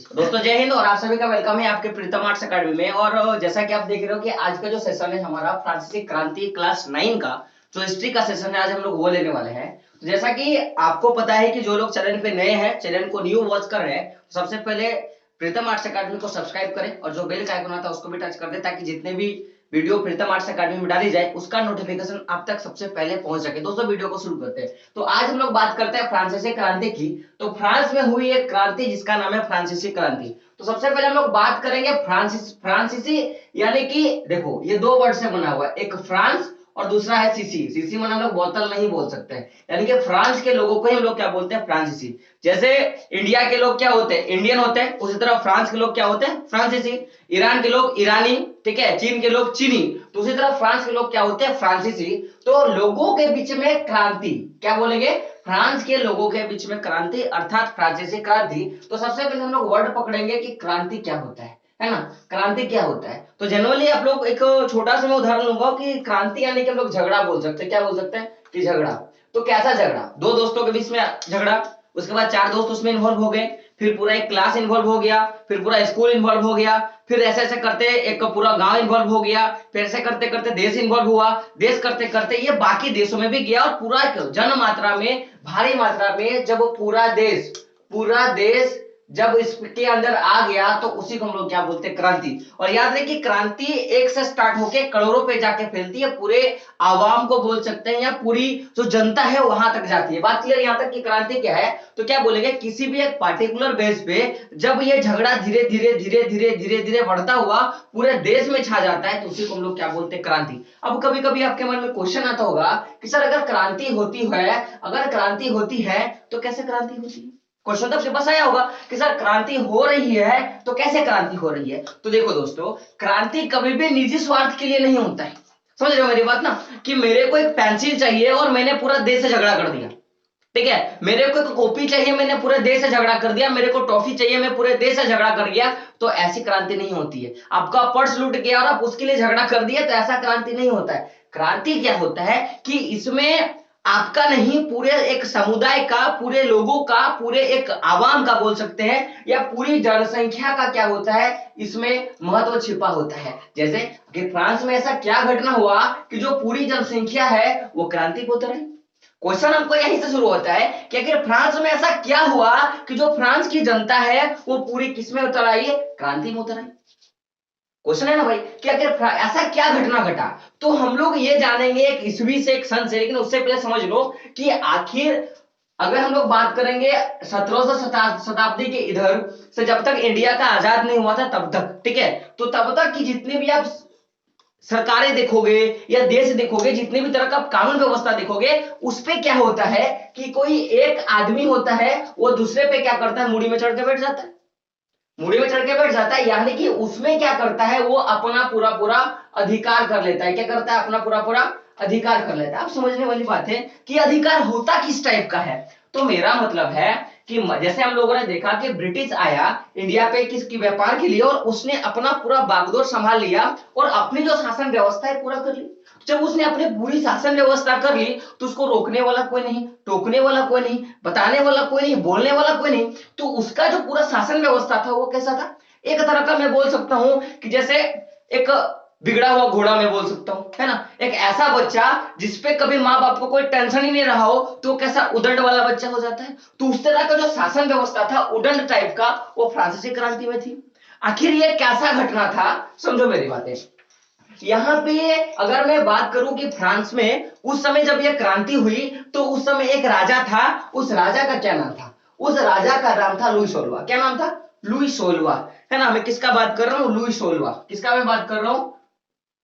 दोस्तों जय हिंद और आप सभी का वेलकम है आपके प्रीतम आर्ट्स अकेडमी में। और जैसा कि आप देख रहे हो कि आज का जो सेशन है हमारा फ्रांसीसी क्रांति क्लास 9 का जो हिस्ट्री का सेशन है, आज हम लोग वो लेने वाले हैं। तो जैसा कि आपको पता है कि जो लोग चैनल पे नए हैं, चैनल को न्यू वॉच कर रहे हैं, तो सबसे पहले प्रीतम आर्ट्स अकेडमी को सब्सक्राइब करें और जो बेल का आइकन आता है उसको भी टच कर दे, ताकि जितने भी वीडियो प्रीतम आर्ट्स अकेडमी में डाली जाए उसका नोटिफिकेशन आप तक सबसे पहले पहुंच सके। दोस्तों वीडियो को शुरू करते हैं। तो आज हम लोग बात करते हैं फ्रांसीसी क्रांति की। तो फ्रांस में हुई एक क्रांति जिसका नाम है फ्रांसीसी क्रांति। तो सबसे पहले हम लोग बात करेंगे फ्रांसीसी, यानी कि देखो ये दो वर्ड से बना हुआ है, एक फ्रांस और दूसरा है सीसी। सीसी मतलब हम लोग बोतल नहीं बोल सकते हैं, यानी कि फ्रांस के लोगों को ही हम लोग क्या बोलते हैं, फ्रांसीसी। जैसे इंडिया के लोग क्या होते हैं, इंडियन होते हैं, उसी तरह फ्रांस के लोग क्या होते हैं, फ्रांसीसी। ईरान के लोग ईरानी, ठीक है, चीन के लोग चीनी, तो उसी तरह फ्रांस के लोग क्या होते हैं, फ्रांसीसी। तो लोगों के बीच में क्रांति, क्या बोलेंगे, फ्रांस के लोगों के बीच में क्रांति अर्थात फ्रांसीसी क्रांति। तो सबसे पहले हम लोग वर्ड पकड़ेंगे कि क्रांति क्या होता है ना, क्रांति क्या होता है। तो जनरली आप लोग एक छोटा सा मैं उदाहरण लूंगा कि क्रांति यानी कि हम लोग झगड़ा बोल सकते हैं। क्या बोल सकते हैं कि झगड़ा। तो कैसा झगड़ा, दो दोस्तों के बीच में झगड़ा, उसके बाद चार दोस्त उसमें इन्वॉल्व हो गए, फिर पूरा एक क्लास इन्वॉल्व हो गया, फिर पूरा स्कूल इन्वॉल्व हो गया, फिर ऐसे ऐसे करते एक पूरा गांव इन्वॉल्व हो गया, फिर ऐसे करते करते देश इन्वॉल्व हुआ, देश करते करते ये बाकी देशों में भी गया और पूरा जन मात्रा में, भारी मात्रा में जब पूरा देश जब इसके अंदर आ गया तो उसी को हम लोग क्या बोलते हैं, क्रांति। और याद रहे कि क्रांति एक से स्टार्ट होके करोड़ों पे जाके फैलती है, पूरे आवाम को बोल सकते हैं या पूरी जो जनता है वहां तक जाती है। बात क्लियर यहां तक कि क्रांति क्या है। तो क्या बोलेंगे, किसी भी एक पार्टिकुलर बेस पे जब ये झगड़ा धीरे धीरे धीरे धीरे धीरे धीरे बढ़ता हुआ पूरे देश में छा जाता है तो उसी को हम लोग क्या बोलते हैं, क्रांति। अब कभी कभी आपके मन में क्वेश्चन आता होगा कि सर अगर क्रांति होती है तो कैसे क्रांति होती है। क्वेश्चन तो आपके पास आया होगा कि सर क्रांति हो रही है तो कैसे क्रांति हो रही है। तो देखो दोस्तों, क्रांति कभी भी निजी स्वार्थ के लिए नहीं होता है। समझ रहे हो मेरी बात ना, कि मेरे को एक पेंसिल चाहिए और मैंने पूरा देश से झगड़ा कर दिया, ठीक है, मेरे को एक कॉपी चाहिए मैंने पूरे देश से झगड़ा कर दिया, मेरे को टॉफी चाहिए मैं पूरे देश से झगड़ा कर दिया, तो ऐसी क्रांति नहीं होती है। आपका पर्स लूट गया और आप उसके लिए झगड़ा कर दिया, तो ऐसा क्रांति नहीं होता है। क्रांति क्या होता है कि इसमें आपका नहीं, पूरे एक समुदाय का, पूरे लोगों का, पूरे एक आवाम का बोल सकते हैं, या पूरी जनसंख्या का क्या होता है, इसमें महत्व छिपा होता है। जैसे कि फ्रांस में ऐसा क्या घटना हुआ कि जो पूरी जनसंख्या है वो क्रांति को उतर आई। क्वेश्चन हमको यहीं से शुरू होता है कि अगर फ्रांस में ऐसा क्या हुआ कि जो फ्रांस की जनता है वो पूरी किसमें उतर आई है, क्रांति में उतर आई। क्वेश्चन है ना भाई कि अगर ऐसा क्या घटना घटा। तो हम लोग ये जानेंगे एक ईस्वी से एक सन से, लेकिन उससे पहले समझ लो कि आखिर अगर हम लोग बात करेंगे 17वीं शताब्दी के इधर से, जब तक इंडिया का आजाद नहीं हुआ था तब तक, ठीक है, तो तब तक की जितनी भी आप सरकारें देखोगे या देश देखोगे, जितने भी तरह का कानून व्यवस्था देखोगे, उस पे क्या होता है कि कोई एक आदमी होता है वो दूसरे पे क्या करता है, मुड़ी में चढ़ के बैठ जाता है, मुड़ी में चढ़ के बैठ जाता है, यानी कि उसमें क्या करता है, वो अपना पूरा पूरा अधिकार कर लेता है। क्या करता है, अपना पूरा पूरा अधिकार कर लेता है। आप समझने वाली बात है कि अधिकार होता किस टाइप का है। तो मेरा मतलब है कि जैसे हम लोगों ने देखा कि ब्रिटिश आया इंडिया पे किसकी व्यापार के लिए, और उसने अपना पूरा बागडोर संभाल लिया और अपनी जो शासन व्यवस्था है पूरा कर ली। जब उसने अपनी पूरी शासन व्यवस्था कर ली तो उसको रोकने वाला कोई नहीं, टोकने वाला कोई नहीं, बताने वाला कोई नहीं, बोलने वाला कोई नहीं। तो उसका जो पूरा शासन व्यवस्था था वो कैसा था, एक तरह का मैं बोल सकता हूं कि जैसे एक बिगड़ा हुआ घोड़ा मैं बोल सकता हूं, है ना, एक ऐसा बच्चा जिसपे कभी माँ बाप को कोई टेंशन ही नहीं रहा हो, तो कैसा उदंड वाला बच्चा हो जाता है। तो उस तरह का जो शासन व्यवस्था था उदंड टाइप का, वो फ्रांसीसी क्रांति में थी। आखिर ये कैसा घटना था, समझो मेरी बातें। यहां पे अगर मैं बात करूं कि फ्रांस में उस समय जब यह क्रांति हुई तो उस समय एक राजा था। उस राजा का क्या नाम था, उस राजा का नाम था लुई 16। क्या नाम था, लुई 16, है ना। मैं किसका बात कर रहा हूं, लुई 16, किसका मैं बात कर रहा हूं,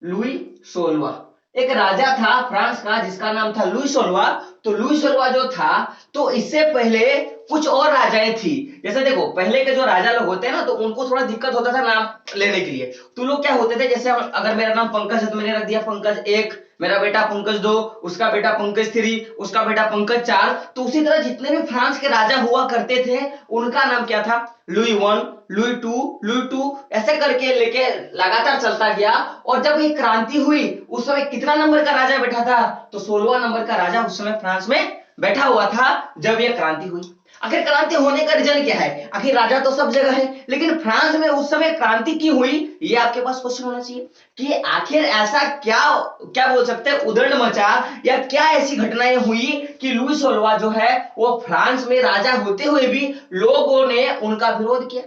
लुई 16। एक राजा था फ्रांस का जिसका नाम था लुई 16। तो लुई 16 जो था, तो इससे पहले कुछ और राजाएं थी। जैसे देखो पहले के जो राजा लोग होते हैं ना, तो उनको थोड़ा दिक्कत होता था नाम लेने के लिए। तो लोग क्या होते थे, जैसे अगर मेरा नाम पंकज है तो मैंने रख दिया पंकज 1, मेरा बेटा पंकज 2, उसका बेटा पंकज 3, उसका बेटा पंकज 4। तो उसी तरह जितने भी फ्रांस के राजा हुआ करते थे उनका नाम क्या था, लुई 1, लुई 2, लुई 2, ऐसे करके लेके लगातार चलता गया। और जब ये क्रांति हुई उस समय कितना नंबर का राजा बैठा था, तो 16वां नंबर का राजा उस समय फ्रांस में बैठा हुआ था जब ये क्रांति हुई। आखिर क्रांति होने का रीजन क्या है? आखिर राजा तो सब जगह है, लेकिन फ्रांस में उस समय क्रांति क्यों हुई, ये आपके पास क्वेश्चन होना चाहिए कि आखिर ऐसा क्या क्या बोल सकते हैं उधड़ मचा, या क्या ऐसी घटनाएं हुई कि लुई 16 जो है वो फ्रांस में राजा होते हुए भी लोगों ने उनका विरोध किया।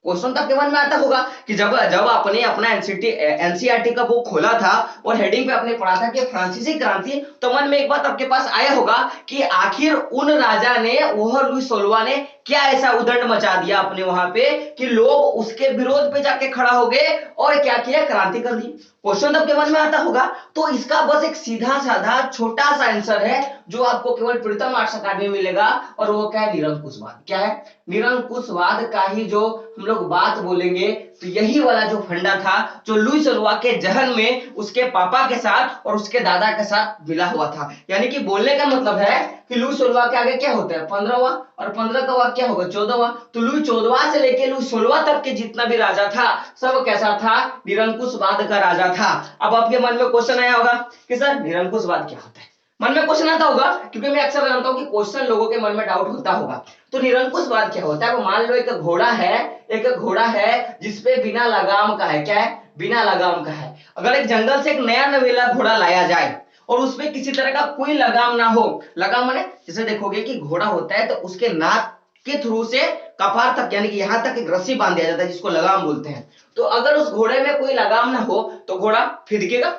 क्वेश्चन तो आपके मन में आता होगा कि जब जब आपने अपना एनसीईआरटी का बुक खोला था और हेडिंग पे आपने पढ़ा था कि फ्रांसीसी क्रांति, तो मन में एक बात आपके पास आया होगा कि आखिर उन राजा ने, वह लुई 16 ने क्या ऐसा उदंड मचा दिया अपने वहां पे कि लोग उसके विरोध पे जाके खड़ा हो गए और क्या किया, क्रांति कर दी। क्वेश्चन तो आपके मन में आता होगा। तो इसका बस एक सीधा साधा छोटा सा आंसर है जो आपको केवल प्रीतम आर्ट्स अकादमी में मिलेगा, और वो क्या है, निरंकुशवाद। क्या है? निरंकुशवाद का ही जो हम लोग बात बोलेंगे, तो यही वाला जो फंडा था जो लुई 16 के जहन में उसके पापा के साथ और उसके दादा के साथ मिला हुआ था। यानी कि बोलने का मतलब है कि लुई 16 के आगे क्या होता है, 15वां, और 15 का वाक्य क्या होगा, 14वां। तो लुई 14 से लेके लुई 16 तक के जितना भी राजा था सब कैसा था, निरंकुशवाद का राजा था। अब आपके मन में क्वेश्चन आया होगा कि सर निरंकुशवाद क्या होता है, मन में क्वेश्चन आता होगा, क्योंकि मैं अक्सर जानता हूं कि क्वेश्चन लोगों के मन में डाउट होता होगा। तो निरंकुशवाद क्या होता है? वो मान लो एक घोड़ा है जिसपे बिना लगाम का है, क्या है, बिना लगाम का है। अगर एक जंगल से एक नया नवेला घोड़ा लाया जाए और उसमें किसी तरह का कोई लगाम ना हो, लगाम माने जैसे देखोगे कि घोड़ा होता है तो उसके नाक के थ्रू से कपार तक, यानी कि यहां तक एक रस्सी बांध दिया जाता है जिसको लगाम बोलते हैं। तो अगर उस घोड़े में कोई लगाम ना हो तो घोड़ा फिदकेगा,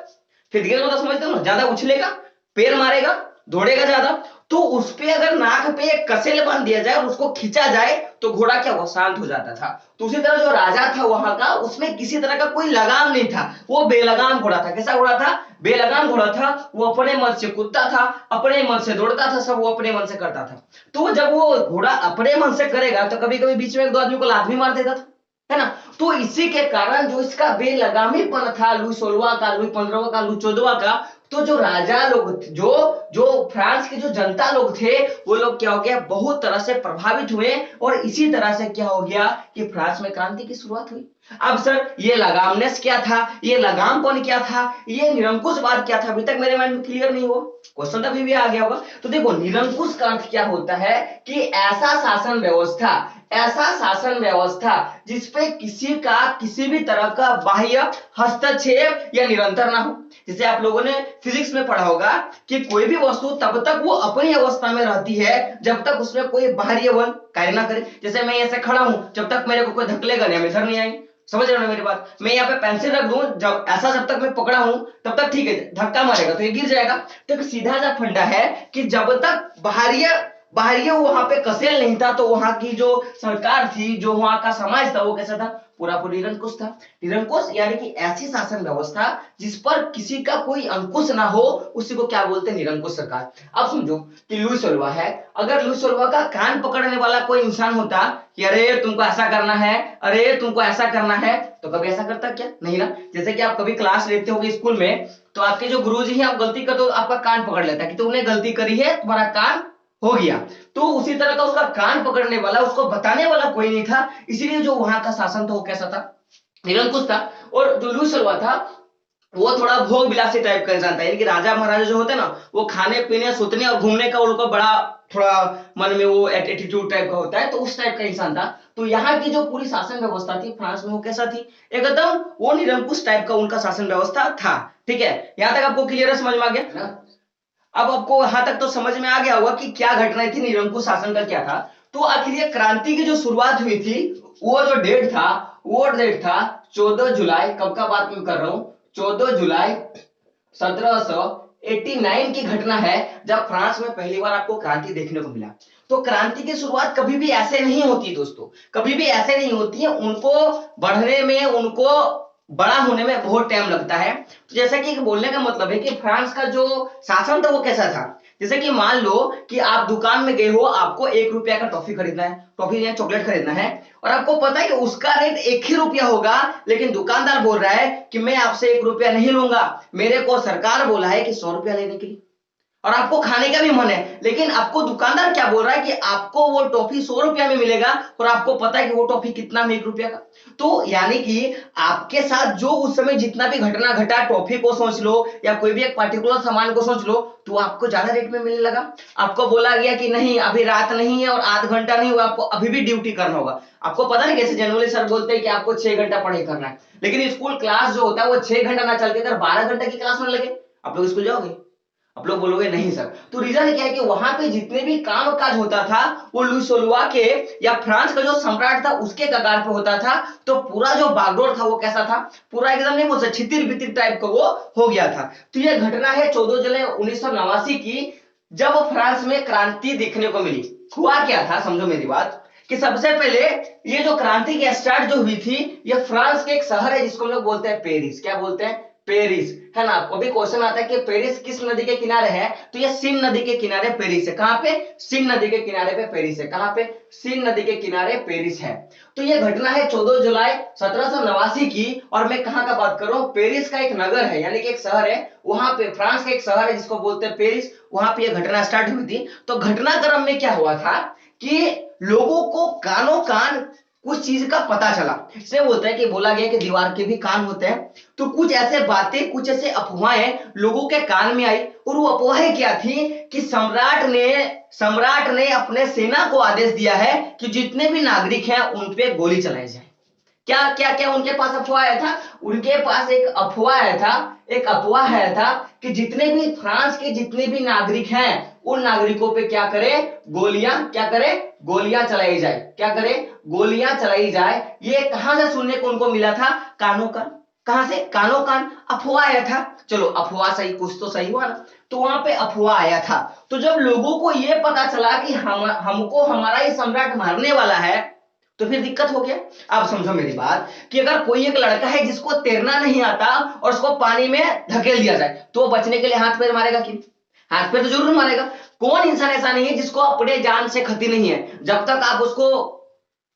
फिदकेगा तो समझते हो ना, ज्यादा उछलेगा, पैर मारेगा, दौड़ेगा ज्यादा। तो उस पे अगर नाक पे एक कसेल बांध दिया जाए और उसको खींचा जाए तो घोड़ा क्या हुआ, शांत हो जाता था। तो उसी तरह जो राजा था वहां का, उसमें किसी तरह का कोई लगाम नहीं था, वो बेलगाम घोड़ा था। कैसा घोड़ा था? बेलगाम घोड़ा था। वो अपने मन से कूदता था, अपने मन से दौड़ता था, सब वो अपने मन से करता था। तो जब वो घोड़ा अपने मन से करेगा तो कभी कभी बीच में एक दो आदमी को लात भी मार देता था, है ना। तो इसी के कारण जो इसका बेलगामीपन था लुई 16 का, लुई 15 का, लुई 14 का, तो जो राजा लोग, जो जो फ्रांस के जो जनता लोग थे, वो लोग क्या हो गया, बहुत तरह से प्रभावित हुए, और इसी तरह से क्या हो गया कि फ्रांस में क्रांति की शुरुआत हुई। अब सर ये लगामनेस क्या था, ये लगामपन क्या था, ये निरंकुशवाद क्या था, अभी तक मेरे माइंड में क्लियर नहीं हुआ। क्वेश्चन तो अभी भी आ गया होगा। तो देखो, निरंकुश का अर्थ क्या होता है कि ऐसा शासन व्यवस्था जिसपे किसी का किसी भी तरह का बाह्य हस्तक्षेप या निरंतर ना हो। जैसे आप लोगों ने फिजिक्स में पढ़ा होगा कि कोई भी वस्तु तब तक वो अपनी अवस्था में रहती है जब तक उसमें कोई बाहरी बल कार्य ना करे। जैसे मैं ऐसे खड़ा हूं, जब तक मेरे को कोई धक्लेगा नहीं, मैं इधर नहीं आएंगे। समझ रहे हो ना मेरी बात? मैं यहाँ पे पेंसिल रख दूं, जब तक मैं पकड़ा हूं तब तक ठीक है, धक्का मारेगा तो ये गिर जाएगा। तो एक सीधा सा फंडा है कि जब तक बाहरी वहां पे कसेल नहीं था, तो वहां की जो सरकार थी, जो वहां का समाज था, वो कैसा था, पूरा पूरा निरंकुश था। निरंकुश यानी कि ऐसी शासन व्यवस्था जिस पर किसी का कोई अंकुश ना हो, उसी को क्या बोलते हैं, निरंकुश सरकार। अब समझो कि लुई 16 है, अगर लुई 16 का कान पकड़ने वाला कोई इंसान होता कि अरे तुमको ऐसा करना है, अरे तुमको ऐसा करना है, तो कभी ऐसा करता क्या? नहीं ना। जैसे कि आप कभी क्लास लेते हो स्कूल में, तो आपके जो गुरुजी हैं, आप गलती कर दो, आपका कान पकड़ लेता है कि तुमने गलती करी है, तुम्हारा कान हो गया। तो उसी तरह का उसका कान पकड़ने वाला, उसको बताने वाला कोई नहीं था, इसीलिए जो वहां का शासन था वो कैसा था, निरंकुश था। और जो लुई 16 था वो थोड़ा भोग विलासी टाइप का इंसान था, यानी कि राजा महाराजा जो होते हैं ना, वो खाने पीने सुतने और घूमने का उनको बड़ा थोड़ा मन में वो एटीट्यूड टाइप का होता है, तो उस टाइप का इंसान था। तो यहाँ की जो पूरी शासन व्यवस्था थी फ्रांस में, वो कैसा थी, एकदम वो निरंकुश टाइप का उनका शासन व्यवस्था था। ठीक है, यहां तक आपको क्लियर समझ में आ गया ना? अब आपको यहां तक तो समझ में आ गया होगा कि क्या घटनाएं थी, निरंकुश शासन का क्या था। तो आखिर ये क्रांति की जो शुरुआत हुई थी, वो जो डेट था, वो डेट था 14 जुलाई। कब का बात मैं कर रहा हूं, 14 जुलाई 1789 की घटना है, जब फ्रांस में पहली बार आपको क्रांति देखने को मिला। तो क्रांति की शुरुआत कभी भी ऐसे नहीं होती दोस्तों, कभी भी ऐसे नहीं होती है। उनको बढ़ने में, उनको बड़ा होने में बहुत टाइम लगता है। तो जैसा कि बोलने का मतलब है कि फ्रांस का जो शासन था वो कैसा था, जैसे कि मान लो कि आप दुकान में गए हो, आपको 1 रुपया का टॉफी खरीदना है, टॉफी या चॉकलेट खरीदना है, और आपको पता है कि उसका रेट 1 ही रुपया होगा, लेकिन दुकानदार बोल रहा है कि मैं आपसे 1 रुपया नहीं लूंगा, मेरे को सरकार बोला है कि 100 रुपया लेने के लिए। और आपको खाने का भी मन है, लेकिन आपको दुकानदार क्या बोल रहा है कि आपको वो टॉफी 100 रुपया में मिलेगा, और आपको पता है कि वो टॉफी कितना में 1 रुपया का। तो यानी कि आपके साथ जो उस समय जितना भी घटना घटा, टॉफी को सोच लो या कोई भी एक पर्टिकुलर सामान को सोच लो, तो आपको ज्यादा रेट में मिलने लगा। आपको बोला गया कि नहीं अभी रात नहीं है और आध घंटा नहीं हुआ, आपको अभी भी ड्यूटी करना होगा। आपको पता नहीं कैसे जनरली सर बोलते हैं कि आपको 6 घंटा पढ़ाई करना है, लेकिन स्कूल क्लास जो होता है वो 6 घंटा ना चल के अगर 12 घंटा की क्लास में लगे, आप लोग स्कूल जाओगे? आप लोग बोलोगे नहीं सर। तो रीजन क्या है कि वहां पे जितने भी काम काज होता था वो लुई सोलुआ के या फ्रांस का जो सम्राट था उसके कगार पे होता था। तो पूरा जो बागडोर था वो कैसा था, पूरा एकदम नहीं बोल सकते छितिर बितिर टाइप का वो हो गया था। तो ये घटना है 14 जुलाई 1989 की, जब फ्रांस में क्रांति देखने को मिली। हुआ क्या था समझो मेरी बात, कि सबसे पहले ये जो क्रांति की स्टार्ट जो हुई थी, ये फ्रांस के एक शहर है जिसको हम लोग बोलते हैं पेरिस। क्या बोलते हैं? पेरिस, है ना। आपको भी क्वेश्चन आता है कि पेरिस किस नदी के किनारे है, तो ये सीन नदी के किनारे पेरिस है। कहां पे? सीन नदी के किनारे पे पेरिस है। कहां पे? सीन नदी के किनारे पेरिस है। तो ये घटना है 14 जुलाई 1789 की, और मैं कहां का बात कर रहा हूं? पेरिस का एक नगर है, यानी कि एक शहर है, वहां पे फ्रांस का एक शहर है जिसको बोलते हैं पेरिस, वहां पे ये घटना स्टार्ट हुई थी। तो घटनाक्रम में क्या हुआ था कि लोगों को कानों कान कुछ चीज का पता चला। इसलिए बोलते हैं कि बोला गया कि दीवार के भी कान होते हैं। तो कुछ ऐसे बातें, कुछ ऐसे अफवाहें लोगों के कान में आई, और वो अफवाहें क्या थी कि सम्राट ने अपने सेना को आदेश दिया है कि जितने भी नागरिक हैं उन पे गोली चलाई जाए। क्या क्या क्या उनके पास अफवाह आया था? उनके पास एक अफवाह आया था, एक अफवाह आया था कि जितने भी फ्रांस के जितने भी नागरिक हैं उन नागरिकों पे क्या करे? क्या करे? गोलियां चलाई जाए। क्या करे? गोलियां चलाई जाए। ये कहां से सुनने को उनको मिला था? कानों कान। कहां से? कानों कान। अफवाह आया था। चलो अफवाह सही, कुछ तो सही हुआ ना। तो वहां पे अफवाह आया था। तो जब लोगों को यह पता चला कि हमको हमारा ही सम्राट मारने वाला है, तो फिर दिक्कत हो गया। अब समझो मेरी बात कि अगर कोई एक लड़का है जिसको तैरना नहीं आता और उसको पानी में धकेल दिया जाए, तो वो बचने के लिए हाथ पैर मारेगा कि? हाथ पैर तो जरूर मारेगा। कौन इंसान ऐसा नहीं है जिसको अपने जान से खतरी नहीं है? जब तक आप उसको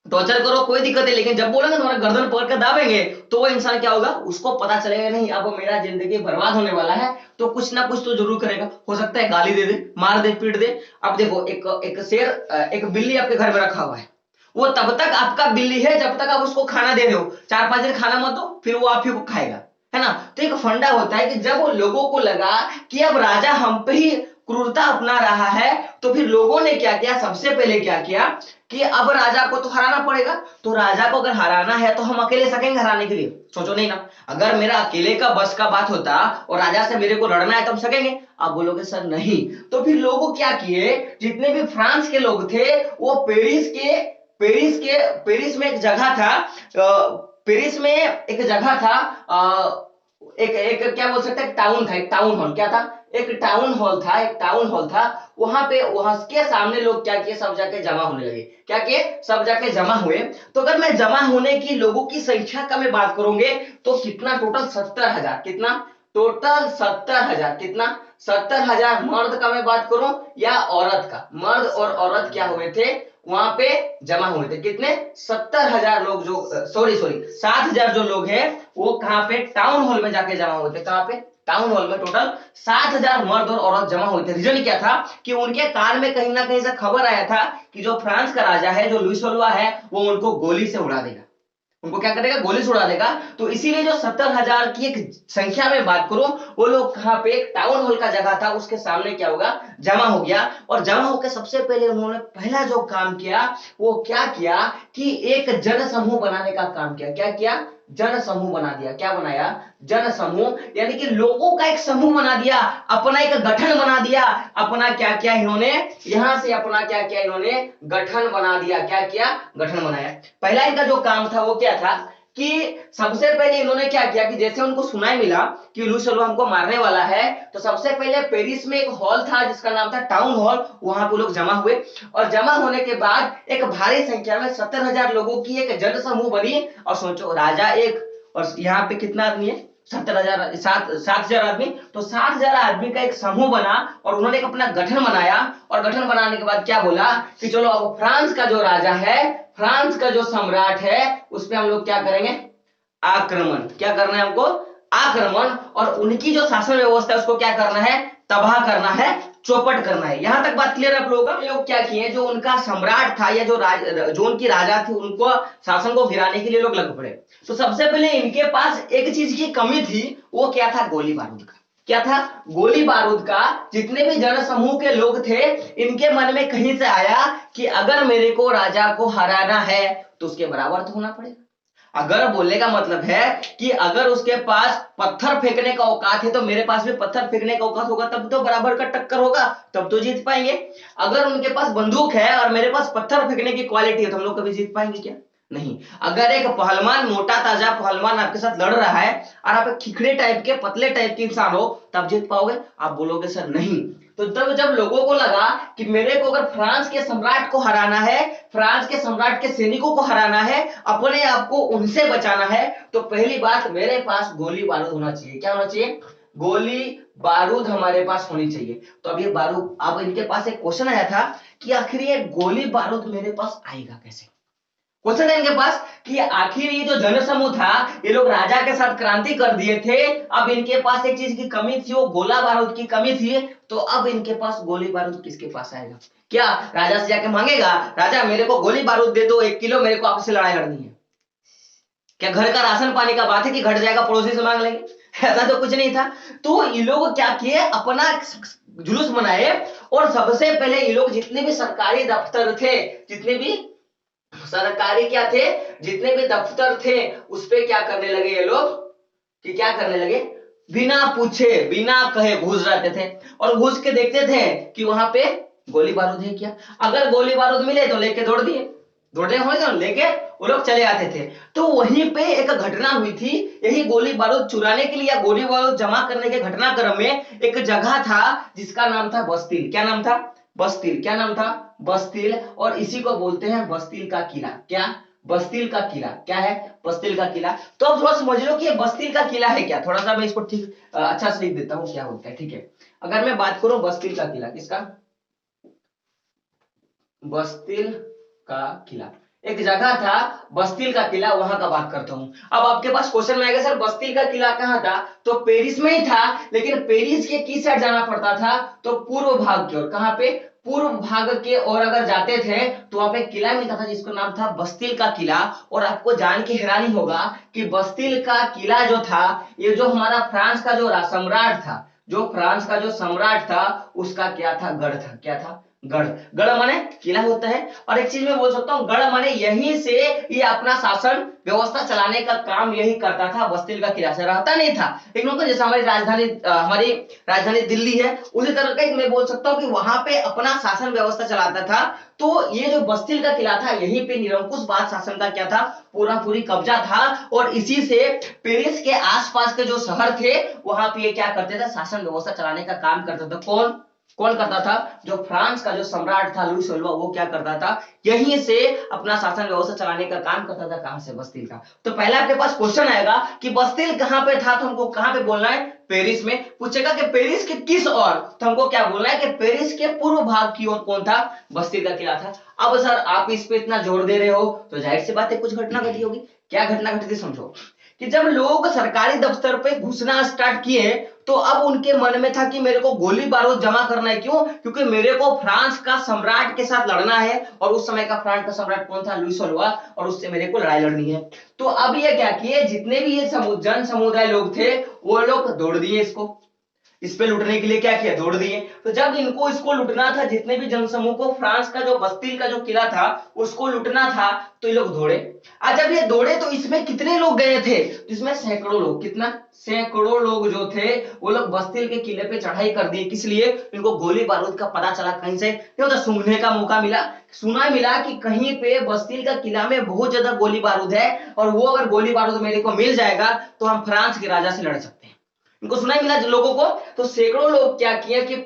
टॉर्चर करो कोई दिक्कत है, लेकिन जब बोलेंगे तुम्हारा गर्दन पकड़ कर दाबेंगे, तो वो इंसान क्या होगा? उसको पता चलेगा नहीं अब मेरा जिंदगी बर्बाद होने वाला है, तो कुछ ना कुछ तो जरूर करेगा। हो सकता है गाली दे दे, मार दे, पीट दे। अब देखो एक शेर, एक बिल्ली आपके घर में रखा हुआ है, वो तब तक आपका बिल्ली है जब तक आप उसको खाना दे रहे हो। 4-5 दिन खाना मत दो, फिर वो आप ही को खाएगा, है ना। तो एक फंडा होता है कि जब लोगों को लगा कि अब राजा हम पे ही क्रूरता अपना रहा है, तो फिर लोगों ने क्या किया? सबसे पहले क्या किया कि अब राजा को तो हराना पड़ेगा। तो राजा को अगर हराना है तो हम अकेले सकेंगे हराने के लिए? सोचो नहीं ना। अगर मेरा अकेले का बस का बात होता और राजा से मेरे को लड़ना है तो हम सकेंगे? आप बोलोगे सर नहीं। तो फिर लोगों क्या किए, जितने भी फ्रांस के लोग थे वो पेरिस में एक जगह था, पेरिस में एक जगह था, एक एक क्या बोल सकते हैं, टाउन था, एक टाउन हॉल। क्या था? एक टाउन हॉल था, एक टाउन हॉल था। वहां पे वहां के सामने लोग क्या किए? सब जाके जमा होने लगे। क्या किए? सब जाके जमा हुए। तो अगर मैं जमा होने की लोगों की संख्या का मैं बात करूंगे तो कितना? टोटल 70,000। कितना? टोटल 70,000। कितना? 70,000 मर्द का मैं बात करूं या औरत का? मर्द और औरत क्या हुए थे? वहां पे जमा हुए थे। कितने? 70,000 लोग, जो सॉरी 7,000 जो लोग हैं वो कहां पे? टाउन हॉल में जाके जमा हुए थे। कहां पे? टाउन हॉल में टोटल 7,000 मर्द और औरत जमा हुए थे। रीजन क्या था कि उनके कान में कहीं ना कहीं से खबर आया था कि जो फ्रांस का राजा है, जो लुई सोलुआ है, वो उनको गोली से उड़ा देगा। उनको क्या करेगा? गोली से उड़ा देगा। तो इसीलिए जो 70,000 की एक संख्या में बात करूं, वो लोग कहां पे? एक टाउन हॉल का जगह था, उसके सामने क्या होगा? जमा हो गया। और जमा होकर सबसे पहले उन्होंने पहला जो काम किया वो क्या किया कि एक जन समूह बनाने का काम किया। क्या किया? जन समूह बना दिया। क्या बनाया? जन समूह, यानी कि लोगों का एक समूह बना दिया, अपना एक गठन बना दिया। अपना क्या किया इन्होंने? यहां से अपना क्या किया इन्होंने? गठन बना दिया। क्या किया? गठन बनाया। पहला इनका जो काम था वो क्या था कि सबसे पहले इन्होंने क्या किया कि जैसे उनको सुनाई मिला कि लुई सोलुआ हमको मारने वाला है, तो सबसे पहले पेरिस में एक हॉल था जिसका नाम था टाउन हॉल, वहां पे लोग जमा हुए। और जमा होने के बाद एक भारी संख्या में 70,000 लोगों की एक जन समूह बनी। और सोचो राजा एक, और यहाँ पे कितना आदमी है? 70,000, 7,000 आदमी। तो 7,000 आदमी का एक समूह बना और उन्होंने एक अपना गठन बनाया। और गठन बनाने के बाद क्या बोला कि चलो अब फ्रांस का जो राजा है, फ्रांस का जो सम्राट है, उस पर हम लोग क्या करेंगे? आक्रमण। क्या करना है हमको? आक्रमण। और उनकी जो शासन व्यवस्था है उसको क्या करना है? तबाह करना है, चौपट करना है। यहां तक बात क्लियर है आप लोगों का? लोग क्या किए, जो उनका सम्राट था या जो उनकी राजा थी, उनको शासन को गिराने के लिए लोग लग पड़े। तो सबसे पहले इनके पास एक चीज की कमी थी, वो क्या था? गोली बारूद का। क्या था? गोली बारूद का। जितने भी जन समूह के लोग थे, इनके मन में कहीं से आया कि अगर मेरे को राजा को हराना है तो उसके बराबर तो होना पड़ेगा। अगर बोलने का मतलब है कि अगर उसके पास पत्थर फेंकने का औकात है तो मेरे पास भी पत्थर फेंकने का औकात होगा, तब तो बराबर का टक्कर होगा, तब तो जीत पाएंगे। अगर उनके पास बंदूक है और मेरे पास पत्थर फेंकने की क्वालिटी है तो हम लोग कभी जीत पाएंगे क्या? नहीं। अगर एक पहलवान, मोटा ताजा पहलवान आपके साथ लड़ रहा है और आप एक खिखड़े टाइप के, पतले टाइप के इंसान हो, तब जीत पाओगे? आप बोलोगे सर नहीं। तो तब जब लोगों को लगा कि मेरे को अगर फ्रांस के सम्राट को हराना है, फ्रांस के सम्राट के सैनिकों को हराना है, अपने आप को उनसे बचाना है, तो पहली बात मेरे पास गोली बारूद होना चाहिए। क्या होना चाहिए? गोली बारूद हमारे पास होनी चाहिए। तो अब ये बारूद, अब इनके पास एक क्वेश्चन आया था कि आखिर ये गोली बारूद मेरे पास आएगा कैसे? क्वेश्चन है इनके पास कि आखिर ये जो जनसमूह था, ये लोग राजा के साथ क्रांति कर दिए थे, अब इनके पास एक चीज की कमी थी, वो गोला बारूद की कमी थी। तो अब इनके पास गोली बारूद किसके पास आएगा? क्या राजा से जाके मांगेगा, राजा मेरे को गोली बारूद दे दो 1 किलो, मेरे को आपसे लड़ाई लड़नी है? क्या घर का राशन पानी का बात है कि घट जाएगा पड़ोसी से मांग लेंगे? ऐसा तो कुछ नहीं था। तो ये लोग क्या किए, अपना जुलूस मनाए, और सबसे पहले ये लोग जितने भी सरकारी दफ्तर थे, जितने भी सरकारी क्या थे, जितने भी दफ्तर थे, उस पे क्या करने लगे ये लोग, कि क्या करने लगे, बिना पूछे बिना कहे घुस जाते थे और घुस के देखते थे कि वहां पे गोली बारूद है क्या। अगर गोली बारूद मिले तो लेके दौड़ दिए, दौड़े होंगे तो लेके वो लोग चले आते थे। तो वहीं पे एक घटना हुई थी, यही गोली बारूद चुराने के लिए या गोली बारूद जमा करने के घटनाक्रम में एक जगह था जिसका नाम था बस्तिल। क्या नाम था? बस्तिल। क्या नाम था? बस्तिल। और इसी को बोलते हैं बस्तिल का किला। क्या? बस्तिल का किला। क्या है? बस्तिल का किला। तो अब थोड़ा समझ लो कि ये बस्तिल का किला है क्या। थोड़ा सा मैं इसको ठीक अच्छा से लिख देता हूं क्या होता है, ठीक है। अगर मैं बात करूं बस्तिल का किला, किसका? बस्तिल का किला। एक जगह था बस्तिल का किला, वहां का बात करता हूं। अब आपके पास क्वेश्चन में आएगा सर बस्तिल का किला कहां था? तो पेरिस में ही था, लेकिन पेरिस के किस साइड जाना पड़ता था? तो पूर्व भाग की ओर। कहां पे? पूर्व भाग के और अगर जाते थे तो वहां पे किला मिलता था जिसका नाम था बस्तिल का किला। और आपको जान के हैरानी होगा कि बस्तिल का किला जो था, ये जो हमारा फ्रांस का जो सम्राट था, जो फ्रांस का जो सम्राट था, उसका क्या था? गढ़ था। क्या था? गढ़। गढ़ माने किला होता है। और एक चीज मैं बोल सकता हूँ, गढ़ माने यहीं से ये अपना शासन व्यवस्था चलाने का काम यही करता था, बस्तिल का किला से रहता नहीं था। लेकिन जैसे हमारी राजधानी दिल्ली है, उसी तरह का मैं बोल सकता हूँ कि वहां पे अपना शासन व्यवस्था चलाता था। तो ये जो बस्तिल का किला था, यहीं पे निरंकुश बाद शासन का क्या था? पूरा पूरी कब्जा था। और इसी से पेरिस के आसपास के जो शहर थे, वहां पे ये क्या करते थे? शासन व्यवस्था चलाने का काम करता था। कौन कौन करता था? जो फ्रांस का जो सम्राट था लुई सोलवा, वो क्या करता था? यहीं से अपना शासन व्यवस्था चलाने का काम करता था। कहां से? बस्तिल का। तो पहले आपके पास क्वेश्चन आएगा कि बस्तिल कहां पे था, तो हमको कहां पे बोलना है? पेरिस में। पूछेगा कि पेरिस के किस ओर, तो हमको क्या बोलना है कि पेरिस के पूर्व भाग की ओर कौन था? बस्तिल का किला था। अब सर आप इस पे इतना जोर दे रहे हो, तो जाहिर सी बात है कुछ घटना घटी होगी। क्या घटना घटी थी समझो, कि जब लोग सरकारी दफ्तर पे घुसना स्टार्ट किए, तो अब उनके मन में था कि मेरे को गोली बारूद जमा करना है। क्यों? क्योंकि मेरे को फ्रांस का सम्राट के साथ लड़ना है, और उस समय का फ्रांस का सम्राट कौन था? लुई सोलवा, और उससे मेरे को लड़ाई लड़नी है। तो अब ये क्या किए, जितने भी ये जन समुदाय लोग थे, वो लोग दौड़ दिए इसको, इस पे लुटने के लिए क्या किया? दौड़ दिए। तो जब इनको इसको लुटना था, जितने भी जनसमूह को फ्रांस का जो बस्तिल का जो किला था उसको लुटना था, तो ये लोग दौड़े। आज जब ये दौड़े तो इसमें कितने लोग गए थे? इसमें सैकड़ों लोग। कितना? सैकड़ों लोग जो थे वो लोग बस्तिल के किले पे चढ़ाई कर दिए। किस लिए? इनको गोली बारूद का पता चला, कहीं से नहीं होता, सूंघने का मौका मिला। सुना मिला कि कहीं पे बस्तिल का किला में बहुत ज्यादा गोली बारूद है, और वो अगर गोली बारूद मेरे को मिल जाएगा तो हम फ्रांस के राजा से लड़ सकते हैं। इनको सुनाई मिला लोगों को। तो सैकड़ों लोग क्या किया कि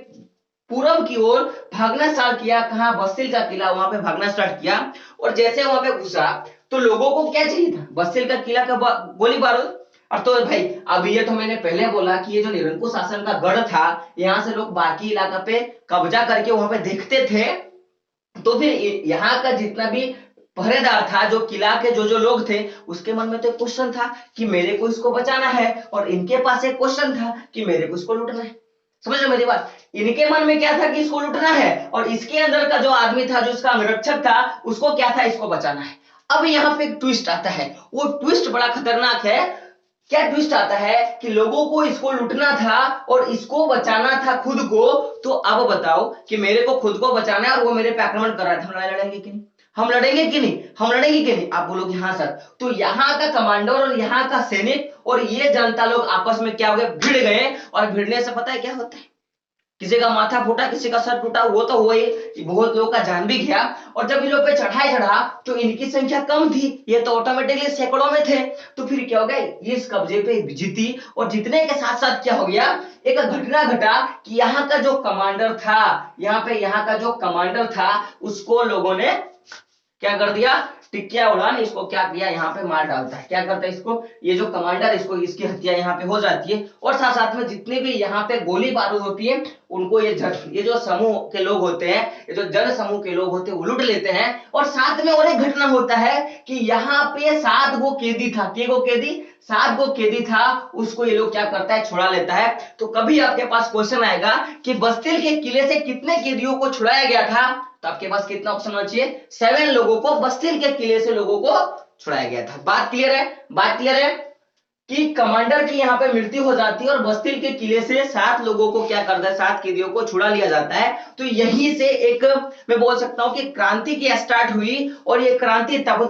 पूरब की ओर भागना स्टार्ट किया। कहां? बस्तिल का किला, वहां पे भागना स्टार्ट किया। और जैसे वहां पे घुसा, तो लोगों को क्या चाहिए था? बस्तिल का किला का गोली बारूद। और तो भाई अब ये तो मैंने पहले बोला कि ये जो निरंकुश शासन का गढ़ था, यहां से लोग बाकी इलाका पे कब्जा करके वहां पे देखते थे। तो फिर यहाँ का जितना भी पहरेदार था, जो किला के जो लोग थे, उसके मन में तो एक क्वेश्चन था कि मेरे को इसको बचाना है, और इनके पास एक क्वेश्चन था कि मेरे को इसको लूटना है। समझ रहे मेरी बात? इनके मन में क्या था कि इसको लूटना है, और इसके अंदर का जो आदमी था, जो इसका अंगरक्षक था, उसको क्या था, इसको बचाना है। अब यहाँ पे एक ट्विस्ट आता है, वो ट्विस्ट बड़ा खतरनाक है। क्या ट्विस्ट आता है कि लोगों को इसको लूटना था और इसको बचाना था खुद को। तो अब बताओ कि मेरे को खुद को बचाना है और वो मेरे पे आक्रमण कर रहा है, हम लड़ाई लड़ेंगे कि नहीं? हम लड़ेंगे कि नहीं? हम लड़ेंगे कि नहीं? आप बोलोगे हाँ सर। तो यहाँ का कमांडर और यहाँ का सैनिक और ये जनता लोग आपस में क्या हो गए, भिड़ गए। और भिड़ने से पता है क्या होता है? किसी का माथा फूटा, किसी का सर टूटा, वो तो हुआ ही, बहुत लोगों का जान भी गया। और जब इन लोग पे चढ़ाई चढ़ा तो इनकी संख्या कम थी, ये तो ऑटोमेटिकली सैकड़ों में थे। तो फिर क्या हो गया, इस कब्जे पे जीती। और जीतने के साथ साथ क्या हो गया, एक घटना घटा कि यहाँ का जो कमांडर था, यहाँ का जो कमांडर था, उसको लोगों ने क्या कर दिया, टिकिया उड़ान इसको क्या किया, यहाँ पे मार डालता है। क्या करता है इसको, ये जो कमांडर, इसको इसकी हत्या यहाँ पे हो जाती है। और साथ साथ में जितने भी यहाँ पे गोली बारूद होती है, उनको ये जो समूह के लोग होते हैं, ये जो जन समूह के लोग होते हैं, वो लूट लेते हैं। और साथ में और एक घटना होता है कि यहाँ पे 7 गो कैदी था, के गो कैदी, 7 गो कैदी था, उसको ये लोग क्या करता है, छुड़ा लेता है। तो कभी आपके पास क्वेश्चन आएगा कि बस्तिल के किले से कितने कैदियों को छुड़ाया गया था, तो आपके पास कितना ऑप्शन होना चाहिए, 7 लोगों को बस्तिल के किले से लोगों को छुड़ाया गया था। बात क्लियर है? बात क्लियर है कि कमांडर की यहाँ पे मृत्यु हो जाती है और बस्तिल के किले से 7 लोगों को क्या करता है, 7 कैदियों को छुड़ा लिया जाता है। तो यहीं से एक मैं बोल सकता हूं कि क्रांति की स्टार्ट हुई। और ये क्रांति तब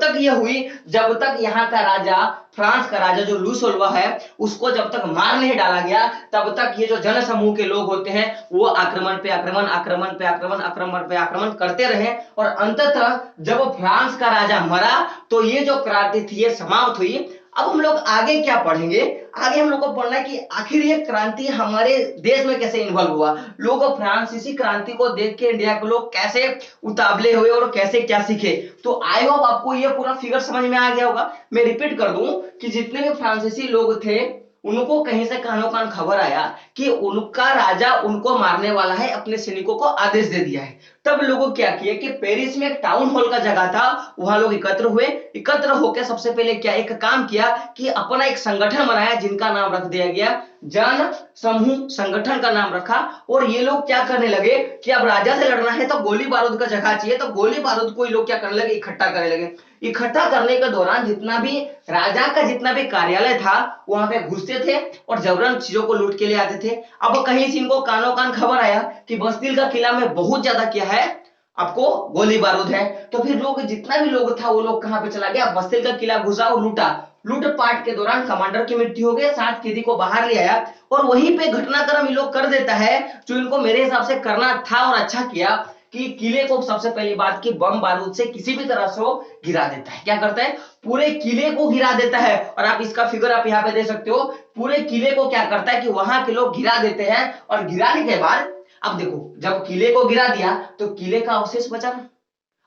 तक ये हुई जब तक यहाँ का राजा, फ्रांस का राजा जो लूसोल्वा है, उसको जब तक मार नहीं डाला गया, तब तक ये जो जन समूह के लोग होते हैं वो आक्रमण पे आक्रमण, आक्रमण पे आक्रमण, आक्रमण पे आक्रमण करते रहे। और अंततः जब फ्रांस का राजा मरा तो ये जो क्रांति थी ये समाप्त हुई। अब हम लोग आगे क्या पढ़ेंगे, आगे हम लोग को पढ़ना है कि आखिर ये क्रांति हमारे देश में कैसे इन्वॉल्व हुआ, लोग फ्रांसीसी क्रांति को देख के इंडिया के लोग कैसे उतावले हुए और कैसे क्या सीखे। तो आई होप आपको ये पूरा फिगर समझ में आ गया होगा। मैं रिपीट कर दूं कि जितने भी फ्रांसीसी लोग थे, उनको कहीं से कानो कान खबर आया कि उनका राजा उनको मारने वाला है, अपने सैनिकों को आदेश दे दिया है। तब लोगों क्या किया कि पेरिस में एक टाउन हॉल का जगह था, वहां लोग एकत्र हुए। एकत्र होकर सबसे पहले क्या एक काम किया कि अपना एक संगठन बनाया, जिनका नाम रख दिया गया जन समूह, संगठन का नाम रखा। और ये लोग क्या करने लगे कि अब राजा से लड़ना है तो गोली बारूद का जगह चाहिए, तो गोली बारूद को ये लोग क्या करने लगे, इकट्ठा करने लगे। इकट्ठा करने के दौरान जितना भी राजा का जितना भी कार्यालय था, वहां पे घुसते थे और जबरन चीजों को लूट के ले आते थे। अब कहीं से इनको कानो कान खबर आया कि बस्तिल का किला में बहुत ज्यादा क्या है, आपको गोली बारूद है। तो फिर लोग, जितना भी लोग था, वो लोग कहां पे चला गया, बस्तिल का किला घुसा और लूटा। लूटपाट के दौरान कमांडर की मृत्यु हो गई, 7 कैदी को बाहर ले आया। और वहीं पे घटनाक्रम ये लोग कर देता है जो इनको मेरे हिसाब से करना था और अच्छा किया, कि किले को सबसे पहली बात की बम बारूद से किसी भी तरह से वो गिरा देता है। क्या करता है, पूरे किले को गिरा देता है। और आप इसका फिगर आप यहाँ पे दे सकते हो, पूरे किले को क्या करता है कि वहां के लोग गिरा देते हैं। और गिराने के बाद अब देखो, जब किले को गिरा दिया तो किले का अवशेष बचा ना,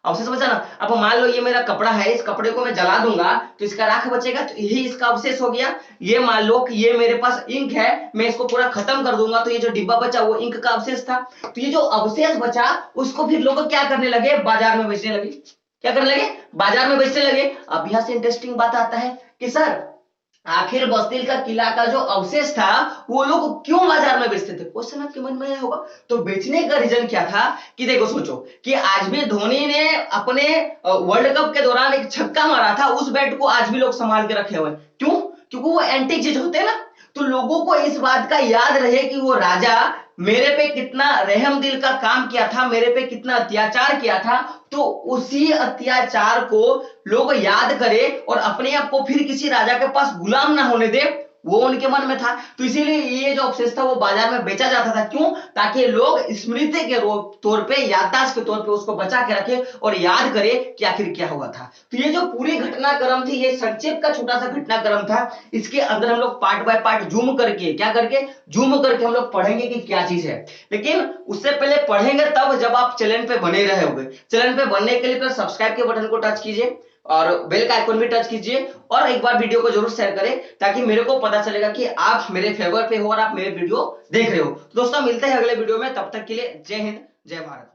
अवशेष बचा ना। अब मान लो ये मेरा कपड़ा है, इस कपड़े को मैं जला दूंगा तो इसका राख बचेगा, तो यही इसका अवशेष हो गया। ये मान लो कि ये मेरे पास इंक है, मैं इसको पूरा खत्म कर दूंगा तो ये जो डिब्बा बचा वो इंक का अवशेष था। तो ये जो अवशेष बचा उसको फिर लोग क्या करने लगे, बाजार में बेचने लगे। क्या करने लगे, बाजार में बेचने लगे। अब यहां से इंटरेस्टिंग बात आता है कि सर आखिर बस्तिल का किला का जो अवशेष था वो लोग क्यों बाजार में बेचते थे, क्वेश्चन आपके मन में आया होगा। तो बेचने का रीजन क्या था कि देखो सोचो कि आज भी धोनी ने अपने वर्ल्ड कप के दौरान एक छक्का मारा था, उस बैट को आज भी लोग संभाल के रखे हुए। क्यों? क्योंकि वो एंटीक चीज होते हैं ना। तो लोगों को इस बात का याद रहे कि वो राजा मेरे पे कितना रहम दिल का काम किया था, मेरे पे कितना अत्याचार किया था। तो उसी अत्याचार को लोग याद करें और अपने आप को फिर किसी राजा के पास गुलाम ना होने दे, वो उनके मन में था। तो इसीलिए ये जो अवशेष था वो बाजार में बेचा जाता था। क्यों? ताकि लोग स्मृति के तौर पे, याददाश्त के तौर पे उसको बचा के रखे और याद करे कि आखिर क्या हुआ था। तो ये जो पूरी घटनाक्रम थी, ये संक्षेप का छोटा सा घटनाक्रम था। इसके अंदर हम लोग पार्ट बाय पार्ट जूम करके, क्या करके, जूम करके हम लोग पढ़ेंगे कि क्या चीज है। लेकिन उससे पहले पढ़ेंगे तब जब आप चैनल पे बने रहे होंगे। चैनल पे बनने के लिए सब्सक्राइब के बटन को टच कीजिए और बेल का आइकन भी टच कीजिए और एक बार वीडियो को जरूर शेयर करें, ताकि मेरे को पता चलेगा कि आप मेरे फेवर पे हो और आप मेरे वीडियो देख रहे हो। तो दोस्तों मिलते हैं अगले वीडियो में, तब तक के लिए जय हिंद, जय भारत।